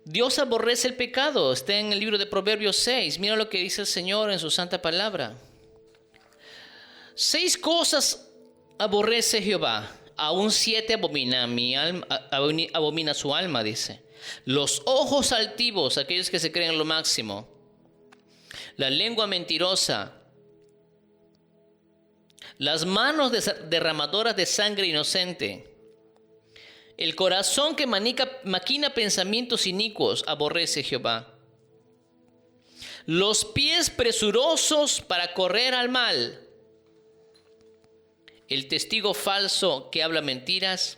Dios aborrece el pecado. Está en el libro de Proverbios 6. Mira lo que dice el Señor en su santa palabra. 6 cosas aborrece Jehová. Aún 7 abomina mi alma, abomina su alma, dice. Los ojos altivos, aquellos que se creen lo máximo. La lengua mentirosa. Las manos derramadoras de sangre inocente. El corazón que maquina pensamientos inicuos aborrece Jehová. Los pies presurosos para correr al mal. El testigo falso que habla mentiras.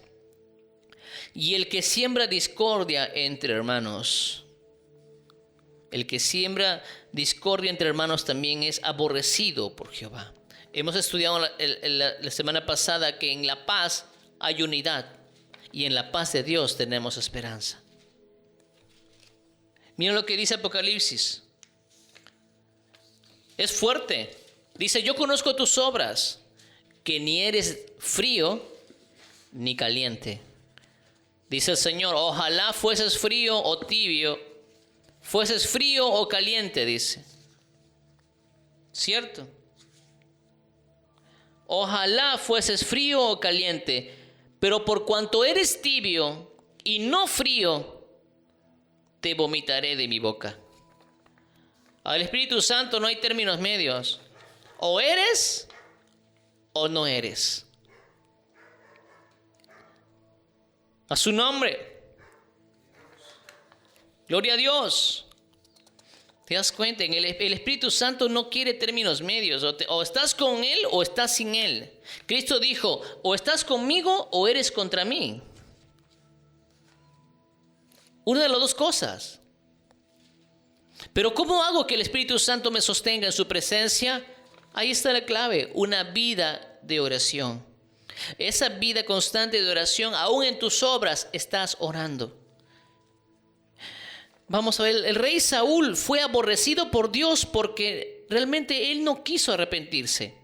Y el que siembra discordia entre hermanos. El que siembra discordia entre hermanos también es aborrecido por Jehová. Hemos estudiado la semana pasada que en la paz hay unidad. Y en la paz de Dios tenemos esperanza. Miren lo que dice Apocalipsis. Es fuerte. Dice, yo conozco tus obras, que ni eres frío ni caliente. Dice el Señor, ojalá fueses frío o tibio, fueses frío o caliente, dice. ¿Cierto? Ojalá fueses frío o caliente. Pero por cuanto eres tibio y no frío, te vomitaré de mi boca. Al Espíritu Santo no hay términos medios. O eres o no eres. A su nombre. Gloria a Dios. ¿Te das cuenta? El Espíritu Santo no quiere términos medios. O estás con Él o estás sin Él. Cristo dijo, o estás conmigo o eres contra mí. Una de las dos cosas. Pero ¿cómo hago que el Espíritu Santo me sostenga en su presencia? Ahí está la clave, una vida de oración. Esa vida constante de oración, aún en tus obras estás orando. Vamos a ver, el rey Saúl fue aborrecido por Dios porque realmente él no quiso arrepentirse.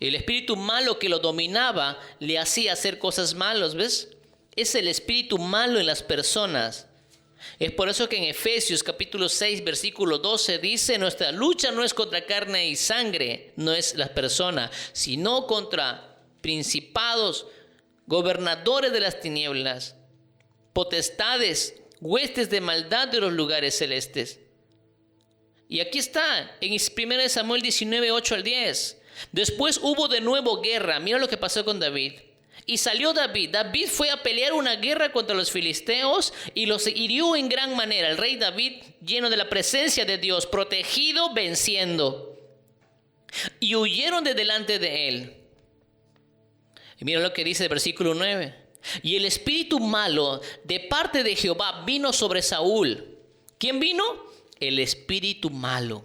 El espíritu malo que lo dominaba le hacía hacer cosas malas, ¿ves? Es el espíritu malo en las personas. Es por eso que en Efesios capítulo 6 versículo 12 dice, nuestra lucha no es contra carne y sangre, no es la persona, sino contra principados, gobernadores de las tinieblas, potestades, huestes de maldad de los lugares celestes. Y aquí está, en 1 Samuel 19, 8 al 10. Después hubo de nuevo guerra. Mira lo que pasó con David. Y salió David. David fue a pelear una guerra contra los filisteos y los hirió en gran manera. El rey David, lleno de la presencia de Dios, protegido, venciendo. Y huyeron de delante de él. Y mira lo que dice el versículo 9. Y el espíritu malo de parte de Jehová vino sobre Saúl. ¿Quién vino? El espíritu malo.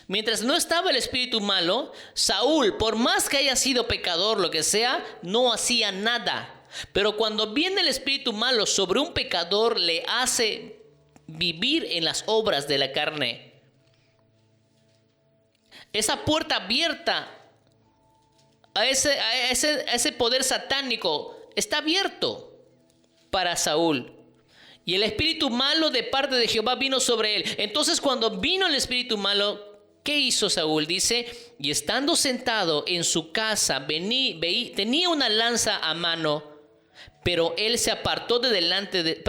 Mientras no estaba el espíritu malo, Saúl, por más que haya sido pecador, lo que sea, no hacía nada. Pero cuando viene el espíritu malo sobre un pecador, le hace vivir en las obras de la carne. Esa puerta abierta a ese poder satánico está abierto para Saúl. Y el espíritu malo de parte de Jehová vino sobre él. Entonces cuando vino el espíritu malo, ¿qué hizo Saúl? Dice, y estando sentado en su casa, tenía una lanza a mano, pero él se apartó de delante de,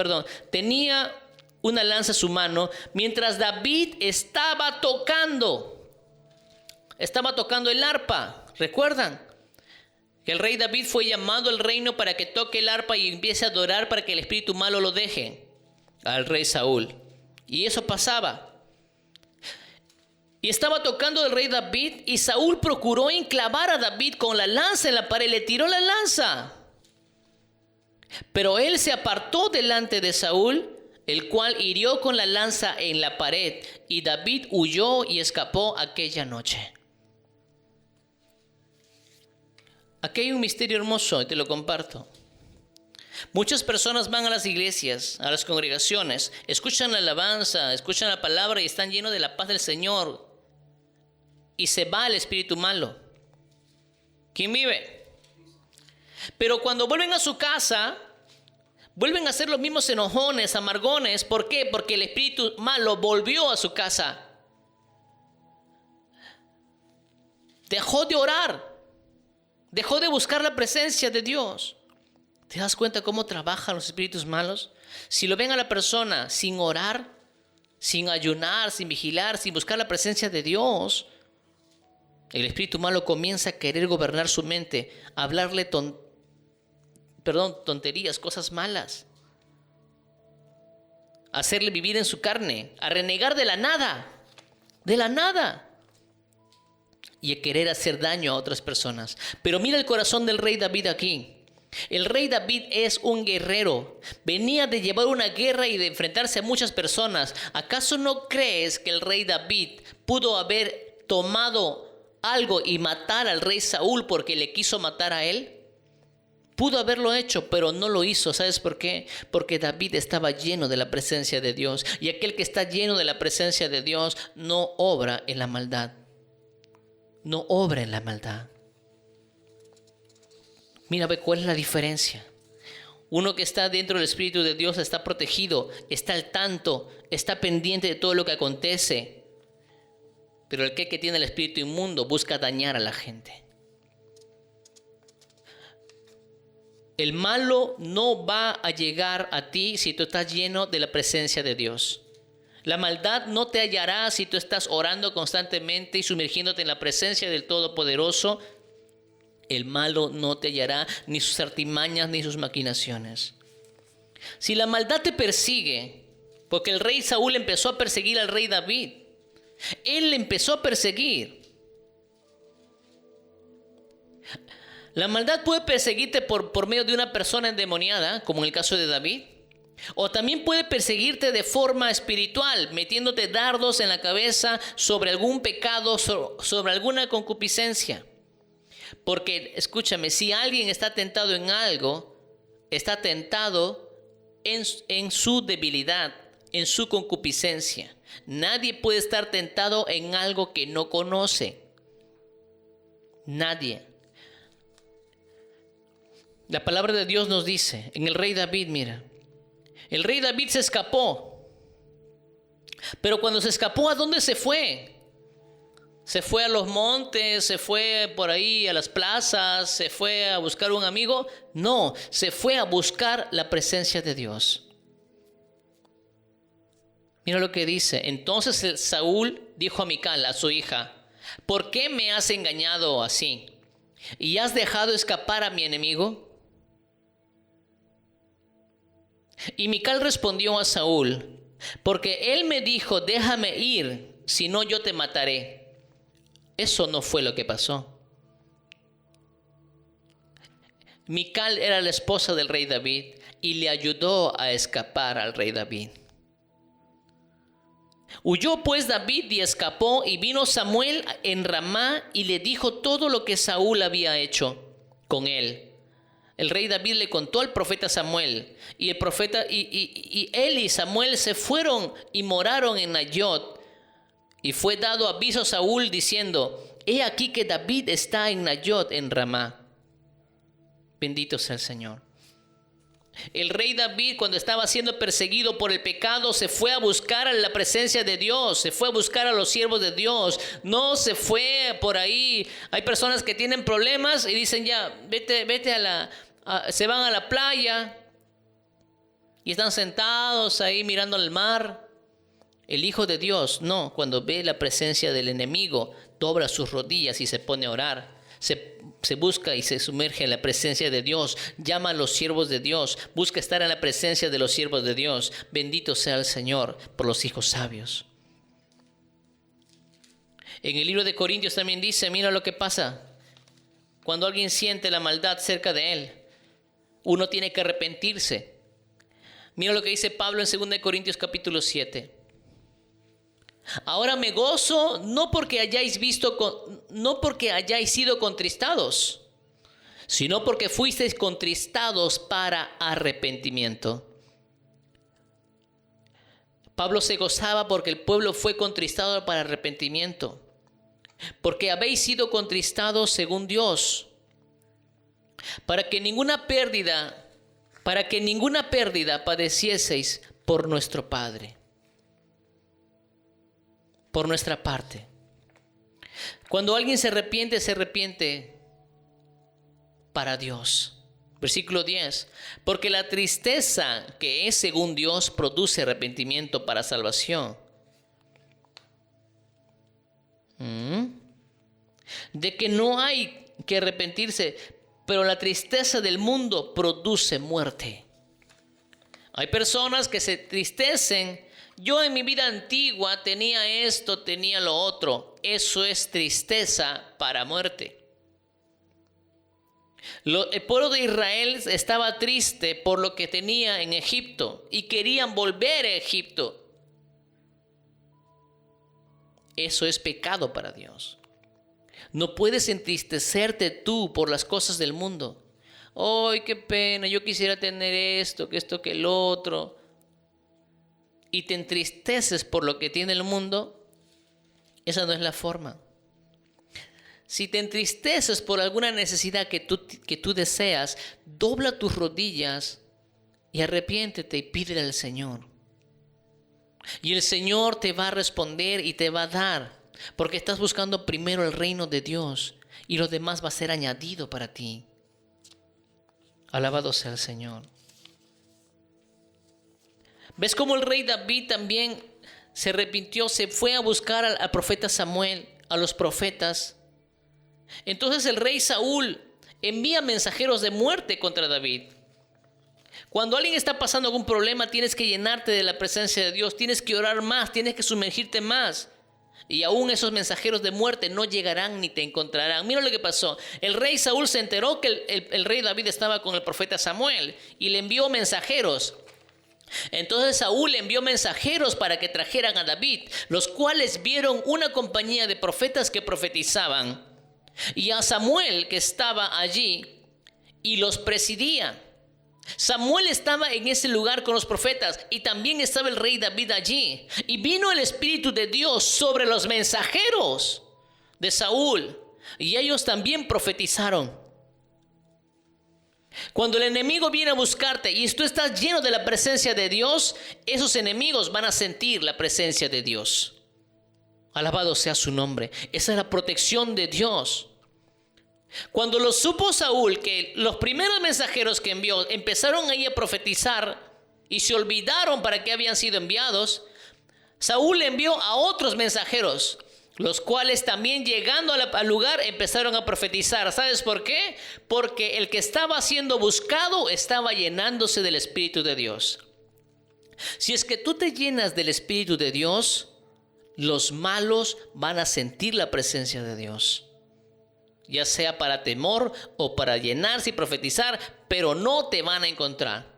tenía una lanza a su mano, mientras David estaba tocando el arpa. ¿Recuerdan? Que el rey David fue llamado al reino para que toque el arpa y empiece a adorar para que el espíritu malo lo deje al rey Saúl. Y eso pasaba. Y estaba tocando el rey David y Saúl procuró enclavar a David con la lanza en la pared. Le tiró la lanza. Pero él se apartó delante de Saúl, el cual hirió con la lanza en la pared. Y David huyó y escapó aquella noche. Aquí hay un misterio hermoso y te lo comparto. Muchas personas van a las iglesias, a las congregaciones, escuchan la alabanza, escuchan la palabra y están llenos de la paz del Señor. Y se va el espíritu malo. ¿Quién vive? Pero cuando vuelven a su casa, Vuelven a ser los mismos enojones, amargones. ¿Por qué? Porque el espíritu malo volvió a su casa. Dejó de orar. Dejó de buscar la presencia de Dios. ¿Te das cuenta cómo trabajan los espíritus malos? Si lo ven a la persona sin orar, sin ayunar, sin vigilar, sin buscar la presencia de Dios, el espíritu malo comienza a querer gobernar su mente, a hablarle tonterías, cosas malas, a hacerle vivir en su carne, a renegar de la nada, y a querer hacer daño a otras personas. Pero mira el corazón del rey David aquí. El rey David es un guerrero. Venía de llevar una guerra y de enfrentarse a muchas personas. ¿Acaso no crees que el rey David pudo haber tomado algo y matar al rey Saúl porque le quiso matar a él? Pudo haberlo hecho, pero no lo hizo. ¿Sabes por qué? Porque David estaba lleno de la presencia de Dios. Y aquel que está lleno de la presencia de Dios no obra en la maldad. No obra en la maldad. Mira, ve cuál es la diferencia. Uno que está dentro del Espíritu de Dios está protegido, está al tanto, está pendiente de todo lo que acontece. Pero el que tiene el espíritu inmundo busca dañar a la gente. El malo no va a llegar a ti si tú estás lleno de la presencia de Dios. La maldad no te hallará si tú estás orando constantemente y sumergiéndote en la presencia del Todopoderoso. El malo no te hallará, ni sus artimañas, ni sus maquinaciones. Si la maldad te persigue, porque el rey Saúl empezó a perseguir al rey David. Él le empezó a perseguir. La maldad puede perseguirte por medio de una persona endemoniada, como en el caso de David. O también puede perseguirte de forma espiritual, metiéndote dardos en la cabeza sobre algún pecado, sobre alguna concupiscencia. Porque, escúchame, si alguien está tentado en algo, está tentado en su debilidad, en su concupiscencia. Nadie puede estar tentado en algo que no conoce. Nadie. La palabra de Dios nos dice, en el rey David, mira, el rey David se escapó. Pero cuando se escapó, ¿a dónde se fue? Se fue a los montes, se fue por ahí a las plazas, se fue a buscar un amigo. No, se fue a buscar la presencia de Dios. Mira lo que dice. Entonces Saúl dijo a Mical, a su hija, ¿por qué me has engañado así? ¿Y has dejado escapar a mi enemigo? Y Mical respondió a Saúl, porque él me dijo, déjame ir, si no yo te mataré. Eso no fue lo que pasó. Mical era la esposa del rey David y le ayudó a escapar al rey David. Huyó pues David y escapó, y vino Samuel en Ramá y le dijo todo lo que Saúl había hecho con él. El rey David le contó al profeta Samuel, y el profeta y él y Samuel se fueron y moraron en Nayot. Y fue dado aviso a Saúl diciendo, he aquí que David está en Nayot en Ramá. Bendito sea el Señor. El rey David, cuando estaba siendo perseguido por el pecado, se fue a buscar a la presencia de Dios, se fue a buscar a los siervos de Dios, no se fue por ahí. Hay personas que tienen problemas y dicen ya, vete se van a la playa y están sentados ahí mirando al mar. El Hijo de Dios, no, cuando ve la presencia del enemigo, dobla sus rodillas y se pone a orar. Se busca y se sumerge en la presencia de Dios, llama a los siervos de Dios, busca estar en la presencia de los siervos de Dios. Bendito sea el Señor por los hijos sabios. En el libro de Corintios también dice, mira lo que pasa. Cuando alguien siente la maldad cerca de él, uno tiene que arrepentirse. Mira lo que dice Pablo en 2 Corintios capítulo 7. Ahora me gozo no porque hayáis sido contristados, sino porque fuisteis contristados para arrepentimiento. Pablo se gozaba porque el pueblo fue contristado para arrepentimiento, porque habéis sido contristados según Dios, para que ninguna pérdida para que ninguna pérdida padecieseis por nuestro Padre, por nuestra parte. Cuando alguien se arrepiente para Dios. Versículo 10. Porque la tristeza que es según Dios produce arrepentimiento para salvación. De que no hay que arrepentirse, pero la tristeza del mundo produce muerte. Hay personas que se tristecen. Yo en mi vida antigua tenía esto, tenía lo otro. Eso es tristeza para muerte. El pueblo de Israel estaba triste por lo que tenía en Egipto y querían volver a Egipto. Eso es pecado para Dios. No puedes entristecerte tú por las cosas del mundo. ¡Ay, qué pena! Yo quisiera tener esto, que el otro. Y te entristeces por lo que tiene el mundo. Esa no es la forma. Si te entristeces por alguna necesidad que tú deseas, dobla tus rodillas y arrepiéntete y pídele al Señor. Y el Señor te va a responder y te va a dar, porque estás buscando primero el reino de Dios y lo demás va a ser añadido para ti. Alabado sea el Señor. ¿Ves cómo el rey David también se arrepintió? Se fue a buscar al profeta Samuel, a los profetas. Entonces el rey Saúl envía mensajeros de muerte contra David. Cuando alguien está pasando algún problema, tienes que llenarte de la presencia de Dios, tienes que orar más, tienes que sumergirte más. Y aún esos mensajeros de muerte no llegarán ni te encontrarán. Mira lo que pasó. El rey Saúl se enteró que el rey David estaba con el profeta Samuel y le envió mensajeros. Entonces Saúl envió mensajeros para que trajeran a David, los cuales vieron una compañía de profetas que profetizaban, y a Samuel que estaba allí y los presidía. Samuel estaba en ese lugar con los profetas y también estaba el rey David allí. Y vino el Espíritu de Dios sobre los mensajeros de Saúl y ellos también profetizaron. Cuando el enemigo viene a buscarte y tú estás lleno de la presencia de Dios, esos enemigos van a sentir la presencia de Dios. Alabado sea su nombre. Esa es la protección de Dios. Cuando lo supo Saúl, que los primeros mensajeros que envió empezaron ahí a profetizar y se olvidaron para qué habían sido enviados, Saúl envió a otros mensajeros, los cuales también llegando al lugar empezaron a profetizar. ¿Sabes por qué? Porque el que estaba siendo buscado estaba llenándose del Espíritu de Dios. Si es que tú te llenas del Espíritu de Dios, los malos van a sentir la presencia de Dios. Ya sea para temor o para llenarse y profetizar, pero no te van a encontrar.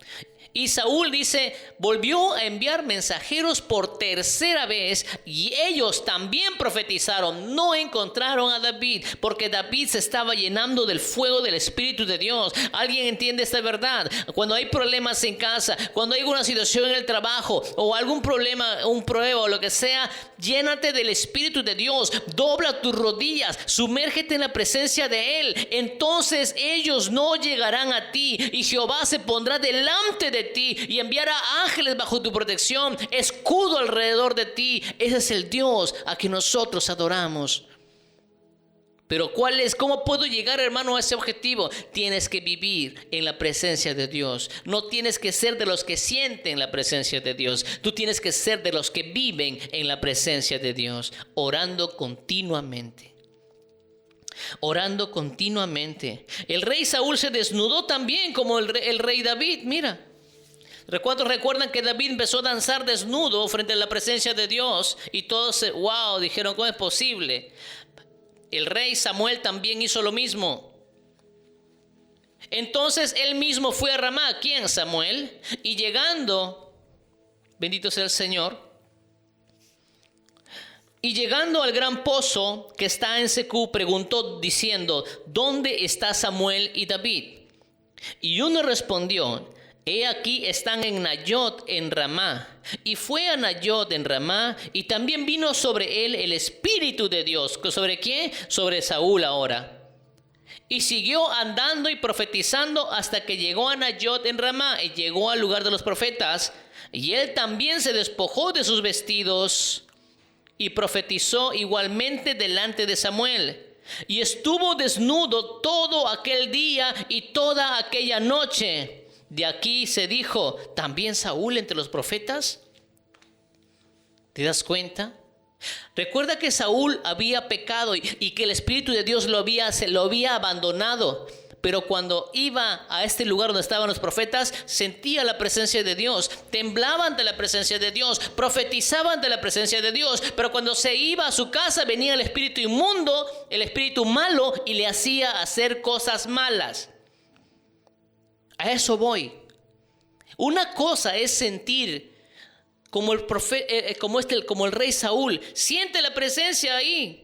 Y Saúl dice, volvió a enviar mensajeros por tercera vez y ellos también profetizaron. No encontraron a David porque David se estaba llenando del fuego del Espíritu de Dios. ¿Alguien entiende esta verdad? Cuando hay problemas en casa, cuando hay alguna situación en el trabajo o algún problema, un prueba o lo que sea, llénate del Espíritu de Dios. Dobla tus rodillas, sumérgete en la presencia de Él. Entonces ellos no llegarán a ti y Jehová se pondrá delante de ti y enviará ángeles bajo tu protección, escudo alrededor de ti. Ese es el Dios a quien nosotros adoramos. Pero ¿cómo puedo llegar, hermano, a ese objetivo? Tienes que vivir en la presencia de Dios. No tienes que ser de los que sienten la presencia de Dios. Tú tienes que ser de los que viven en la presencia de Dios, orando continuamente. Orando continuamente. El rey Saúl se desnudó también como el rey David. Mira. ¿Recuerdan que David empezó a danzar desnudo frente a la presencia de Dios? Y todos, wow, dijeron, ¿cómo es posible? El rey Samuel también hizo lo mismo. Entonces él mismo fue a Ramá. ¿Quién? Samuel. Y llegando, bendito sea el Señor, y llegando al gran pozo que está en Secú, preguntó diciendo, ¿dónde está Samuel y David? Y uno respondió, he aquí están en Nayot en Ramá. Y fue a Nayot en Ramá y también vino sobre él el Espíritu de Dios. ¿Sobre quién? Sobre Saúl ahora. Y siguió andando y profetizando hasta que llegó a Nayot en Ramá y llegó al lugar de los profetas. Y él también se despojó de sus vestidos y profetizó igualmente delante de Samuel. Y estuvo desnudo todo aquel día y toda aquella noche. De aquí se dijo, ¿también Saúl entre los profetas? ¿Te das cuenta? Recuerda que Saúl había pecado y que el Espíritu de Dios lo había abandonado. Pero cuando iba a este lugar donde estaban los profetas, sentía la presencia de Dios, temblaba ante la presencia de Dios, profetizaba ante la presencia de Dios. Pero cuando se iba a su casa, venía el espíritu inmundo, el espíritu malo, y le hacía hacer cosas malas. A eso voy. Una cosa es sentir como el rey Saúl, siente la presencia ahí.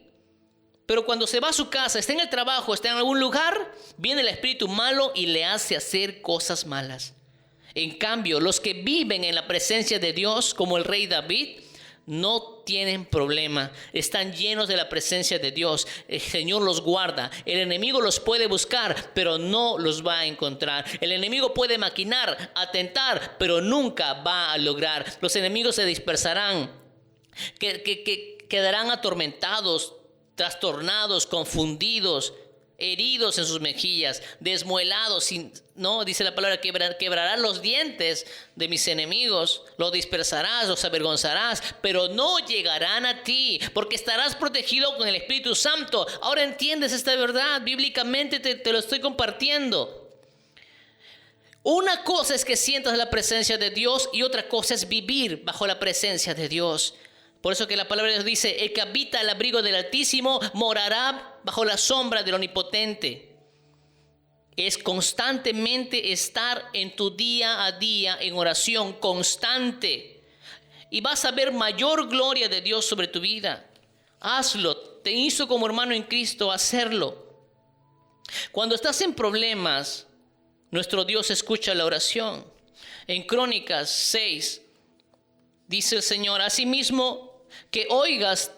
Pero cuando se va a su casa, está en el trabajo, está en algún lugar, viene el espíritu malo y le hace hacer cosas malas. En cambio, los que viven en la presencia de Dios, como el rey David, no tienen problema. Están llenos de la presencia de Dios. El Señor los guarda. El enemigo los puede buscar, pero no los va a encontrar. El enemigo puede maquinar, atentar, pero nunca va a lograr. Los enemigos se dispersarán, quedarán atormentados, trastornados, confundidos, heridos en sus mejillas, desmuelados, no, dice la palabra, quebrarás los dientes de mis enemigos, los dispersarás, los avergonzarás, pero no llegarán a ti, porque estarás protegido con el Espíritu Santo. Ahora entiendes esta verdad, bíblicamente te lo estoy compartiendo. Una cosa es que sientas la presencia de Dios y otra cosa es vivir bajo la presencia de Dios. Por eso que la palabra de Dios dice, el que habita al abrigo del Altísimo morará bajo la sombra del Omnipotente. Es constantemente estar en tu día a día en oración constante. Y vas a ver mayor gloria de Dios sobre tu vida. Hazlo. Te hizo como hermano en Cristo hacerlo. Cuando estás en problemas, nuestro Dios escucha la oración. En Crónicas 6, dice el Señor, asimismo, que oigas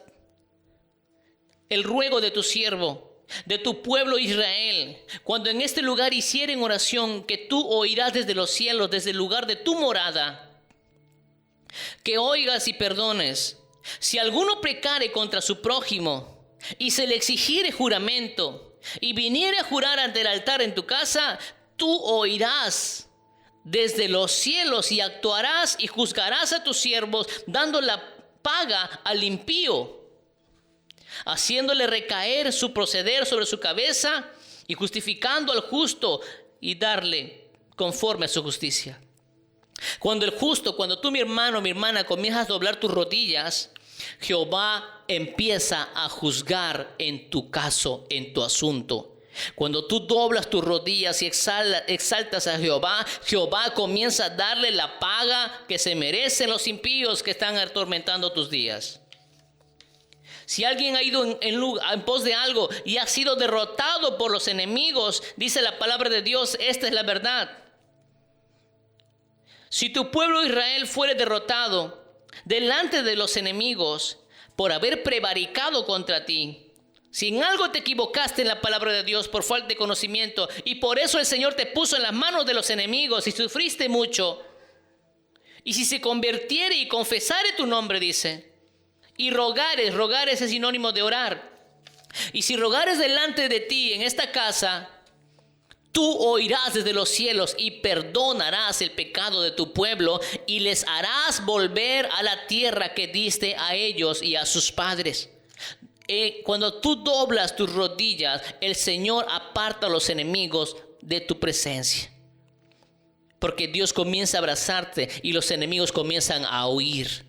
el ruego de tu siervo, de tu pueblo Israel, cuando en este lugar hicieren oración, que tú oirás desde los cielos, desde el lugar de tu morada, que oigas y perdones. Si alguno pecare contra su prójimo y se le exigiere juramento y viniere a jurar ante el altar en tu casa, tú oirás desde los cielos y actuarás y juzgarás a tus siervos, dando la paga al impío, haciéndole recaer su proceder sobre su cabeza y justificando al justo y darle conforme a su justicia. Cuando tú, mi hermano, mi hermana, comienzas a doblar tus rodillas, Jehová empieza a juzgar en tu caso, en tu asunto. Cuando tú doblas tus rodillas y exaltas a Jehová, Jehová comienza a darle la paga que se merecen los impíos que están atormentando tus días. Si alguien ha ido en pos de algo y ha sido derrotado por los enemigos, dice la palabra de Dios, esta es la verdad. Si tu pueblo Israel fuere derrotado delante de los enemigos por haber prevaricado contra ti, si en algo te equivocaste en la palabra de Dios por falta de conocimiento y por eso el Señor te puso en las manos de los enemigos y sufriste mucho, y si se convirtiere y confesare tu nombre, dice, y rogares es sinónimo de orar, y si rogares delante de ti en esta casa, tú oirás desde los cielos y perdonarás el pecado de tu pueblo y les harás volver a la tierra que diste a ellos y a sus padres. Cuando tú doblas tus rodillas, el Señor aparta a los enemigos de tu presencia. Porque Dios comienza a abrazarte y los enemigos comienzan a huir.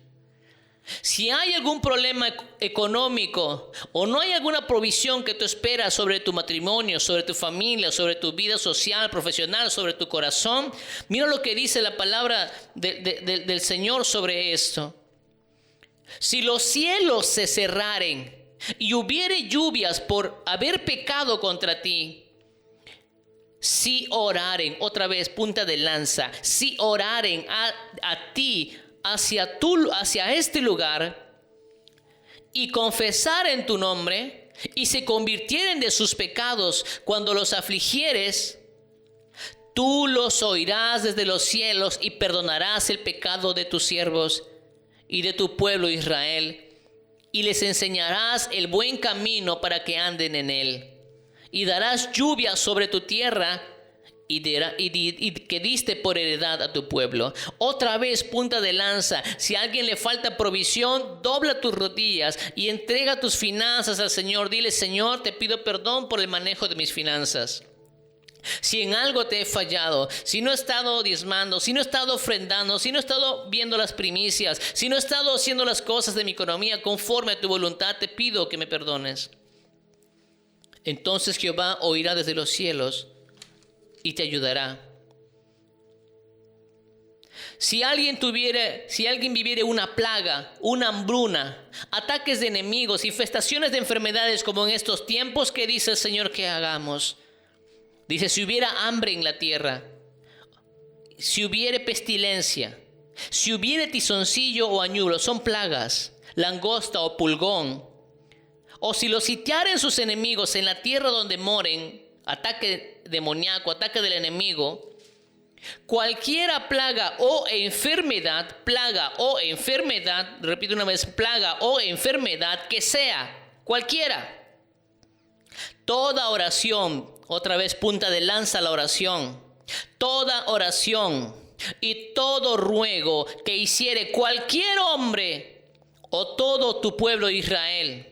Si hay algún problema económico o no hay alguna provisión que tú esperas sobre tu matrimonio, sobre tu familia, sobre tu vida social, profesional, sobre tu corazón, mira lo que dice la palabra del Señor sobre esto. Si los cielos se cerraren y hubiere lluvias por haber pecado contra ti, si oraren, otra vez punta de lanza, si oraren a ti hacia este lugar y confesar en tu nombre, y se convirtieren de sus pecados cuando los afligieres, tú los oirás desde los cielos y perdonarás el pecado de tus siervos y de tu pueblo Israel, y les enseñarás el buen camino para que anden en él. Y darás lluvia sobre tu tierra y que diste por heredad a tu pueblo. Otra vez, punta de lanza, si a alguien le falta provisión, dobla tus rodillas y entrega tus finanzas al Señor. Dile: Señor, te pido perdón por el manejo de mis finanzas. Si en algo te he fallado, si no he estado diezmando, si no he estado ofrendando, si no he estado viendo las primicias, si no he estado haciendo las cosas de mi economía conforme a tu voluntad, te pido que me perdones. Entonces Jehová oirá desde los cielos y te ayudará. Si alguien viviere una plaga, una hambruna, ataques de enemigos, infestaciones de enfermedades como en estos tiempos, ¿qué dice el Señor que hagamos? Dice: si hubiera hambre en la tierra, si hubiere pestilencia, si hubiere tizoncillo o añulo, son plagas, langosta o pulgón, o si los sitiaren sus enemigos en la tierra donde moren, ataque demoníaco, ataque del enemigo, cualquiera plaga o enfermedad, repito una vez, plaga o enfermedad que sea, cualquiera. Toda oración, otra vez punta de lanza la oración, toda oración y todo ruego que hiciere cualquier hombre o todo tu pueblo Israel,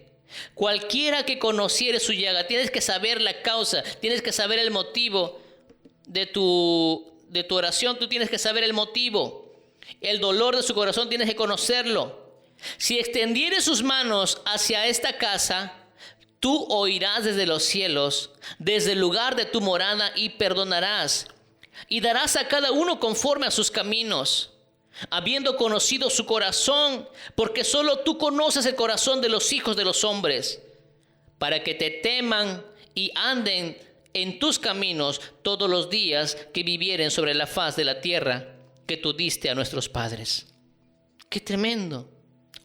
cualquiera que conociere su llaga. Tienes que saber la causa, tienes que saber el motivo de tu oración, tú tienes que saber el motivo, el dolor de su corazón tienes que conocerlo. Si extendiere sus manos hacia esta casa, tú oirás desde los cielos, desde el lugar de tu morada, y perdonarás, y darás a cada uno conforme a sus caminos, habiendo conocido su corazón, porque solo tú conoces el corazón de los hijos de los hombres, para que te teman y anden en tus caminos todos los días que vivieren sobre la faz de la tierra que tú diste a nuestros padres. ¡Qué tremendo!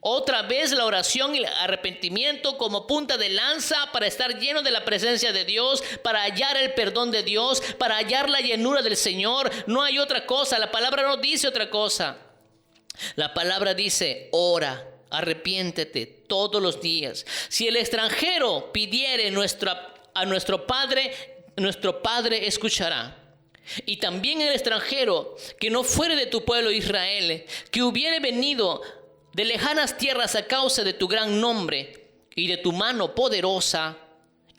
Otra vez la oración y el arrepentimiento como punta de lanza para estar lleno de la presencia de Dios, para hallar el perdón de Dios, para hallar la llenura del Señor. No hay otra cosa, la palabra no dice otra cosa. La palabra dice: ora, arrepiéntete todos los días. Si el extranjero pidiere a nuestro Padre escuchará. Y también el extranjero que no fuere de tu pueblo Israel, que hubiere venido de lejanas tierras a causa de tu gran nombre y de tu mano poderosa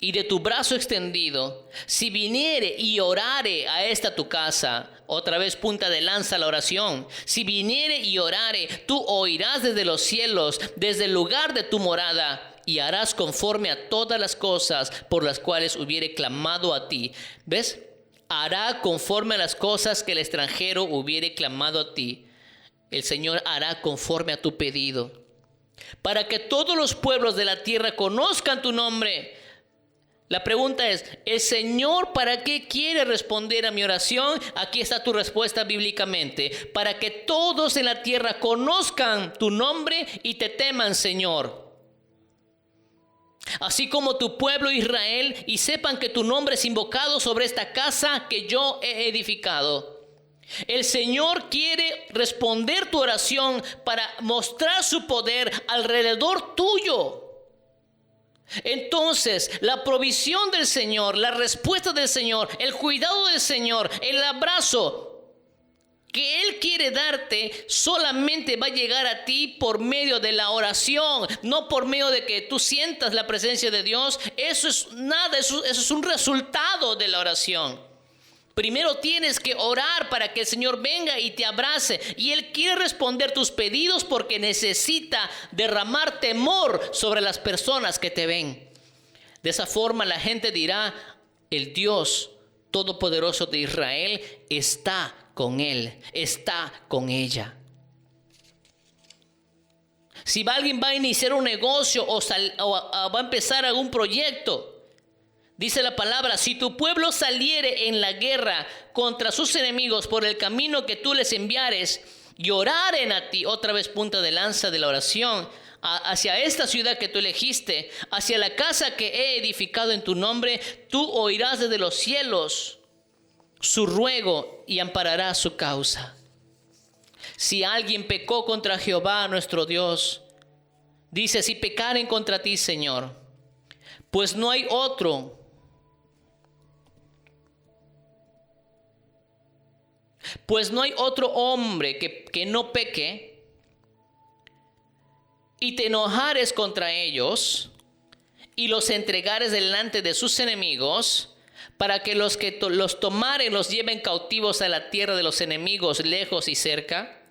y de tu brazo extendido, si viniere y orare a esta tu casa, otra vez punta de lanza la oración, si viniere y orare, tú oirás desde los cielos, desde el lugar de tu morada, y harás conforme a todas las cosas por las cuales hubiere clamado a ti. ¿Ves? Hará conforme a las cosas que el extranjero hubiere clamado a ti. El Señor hará conforme a tu pedido, para que todos los pueblos de la tierra conozcan tu nombre. La pregunta es: ¿el Señor para qué quiere responder a mi oración? Aquí está tu respuesta bíblicamente: para que todos en la tierra conozcan tu nombre y te teman, Señor. Así como tu pueblo Israel, y sepan que tu nombre es invocado sobre esta casa que yo he edificado. El Señor quiere responder tu oración para mostrar su poder alrededor tuyo. Entonces, la provisión del Señor, la respuesta del Señor, el cuidado del Señor, el abrazo que Él quiere darte, solamente va a llegar a ti por medio de la oración, no por medio de que tú sientas la presencia de Dios. Eso es nada, eso es un resultado de la oración. Primero tienes que orar para que el Señor venga y te abrace. Y Él quiere responder tus pedidos porque necesita derramar temor sobre las personas que te ven. De esa forma la gente dirá: el Dios Todopoderoso de Israel está con él, está con ella. Si alguien va a iniciar un negocio o va a empezar algún proyecto, dice la palabra: si tu pueblo saliere en la guerra contra sus enemigos por el camino que tú les enviares, y oraren a ti, otra vez punta de lanza de la oración, hacia esta ciudad que tú elegiste, hacia la casa que he edificado en tu nombre, tú oirás desde los cielos su ruego y ampararás su causa. Si alguien pecó contra Jehová nuestro Dios, dice, si pecaren contra ti, Señor, pues no hay otro hombre que no peque, y te enojares contra ellos y los entregares delante de sus enemigos, para que los que los tomaren los lleven cautivos a la tierra de los enemigos, lejos y cerca,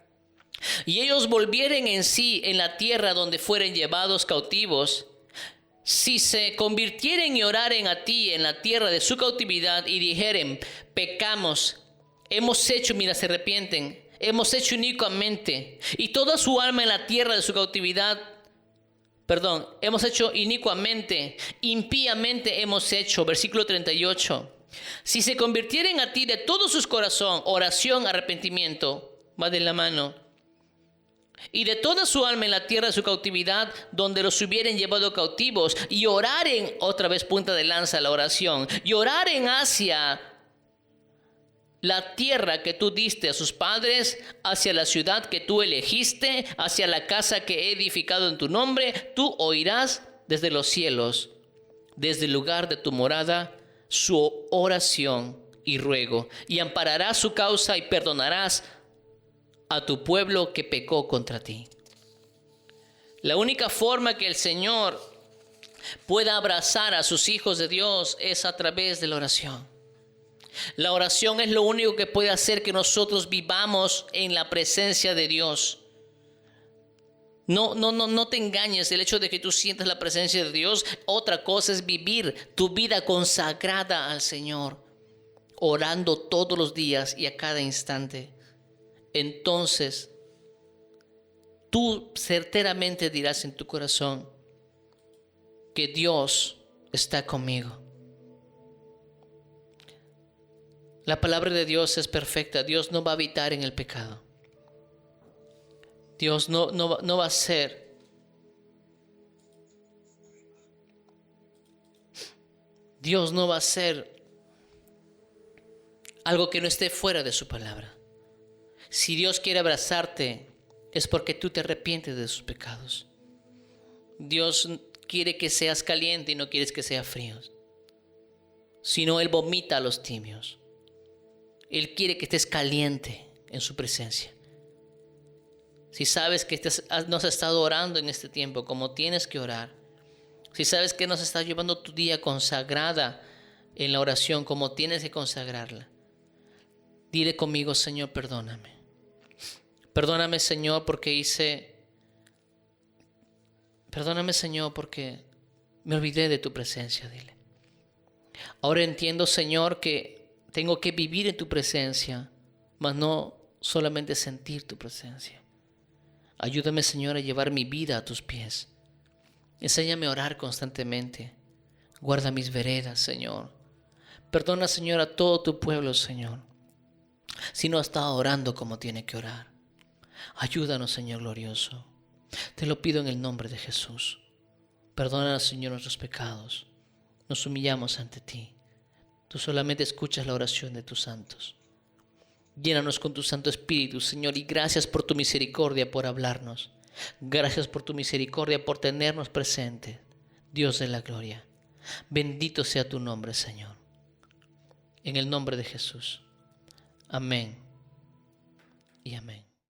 y ellos volvieren en sí en la tierra donde fueren llevados cautivos, si se convirtieren y oraren a ti en la tierra de su cautividad y dijeren, pecamos, hemos hecho, mira, se arrepienten, hemos hecho inicuamente, y toda su alma en la tierra de su cautividad, hemos hecho inicuamente, impíamente hemos hecho, versículo 38. Si se convirtieren a ti de todo su corazón, oración, arrepentimiento, va de la mano, y de toda su alma en la tierra de su cautividad, donde los hubieren llevado cautivos, y oraren, otra vez punta de lanza la oración, y oraren hacia la tierra que tú diste a sus padres, hacia la ciudad que tú elegiste, hacia la casa que he edificado en tu nombre, tú oirás desde los cielos, desde el lugar de tu morada, su oración y ruego, y ampararás su causa y perdonarás a tu pueblo que pecó contra ti. La única forma que el Señor pueda abrazar a sus hijos de Dios es a través de la oración. La oración es lo único que puede hacer que nosotros vivamos en la presencia de Dios. No te engañes, el hecho de que tú sientas la presencia de Dios, otra cosa es vivir tu vida consagrada al Señor, orando todos los días y a cada instante. Entonces, tú certeramente dirás en tu corazón que Dios está conmigo. La palabra de Dios es perfecta. Dios no va a habitar en el pecado. Dios no va a ser. Dios no va a ser algo que no esté fuera de su palabra. Si Dios quiere abrazarte, es porque tú te arrepientes de sus pecados. Dios quiere que seas caliente y no quieres que seas frío. Sino Él vomita a los tibios. Él quiere que estés caliente en su presencia. Si sabes que no has estado orando en este tiempo como tienes que orar, si sabes que no has estado llevando tu día consagrada en la oración como tienes que consagrarla, dile conmigo, Señor, perdóname. Perdóname, Señor, Perdóname, Señor, porque me olvidé de tu presencia, dile. Ahora entiendo, Señor, que tengo que vivir en tu presencia, mas no solamente sentir tu presencia. Ayúdame, Señor, a llevar mi vida a tus pies. Enséñame a orar constantemente. Guarda mis veredas, Señor. Perdona, Señor, a todo tu pueblo, Señor, si no ha estado orando como tiene que orar. Ayúdanos, Señor glorioso. Te lo pido en el nombre de Jesús. Perdona, Señor, nuestros pecados. Nos humillamos ante ti. Tú solamente escuchas la oración de tus santos. Llénanos con tu Santo Espíritu, Señor, y gracias por tu misericordia por hablarnos. Gracias por tu misericordia por tenernos presentes, Dios de la gloria. Bendito sea tu nombre, Señor. En el nombre de Jesús. Amén y amén.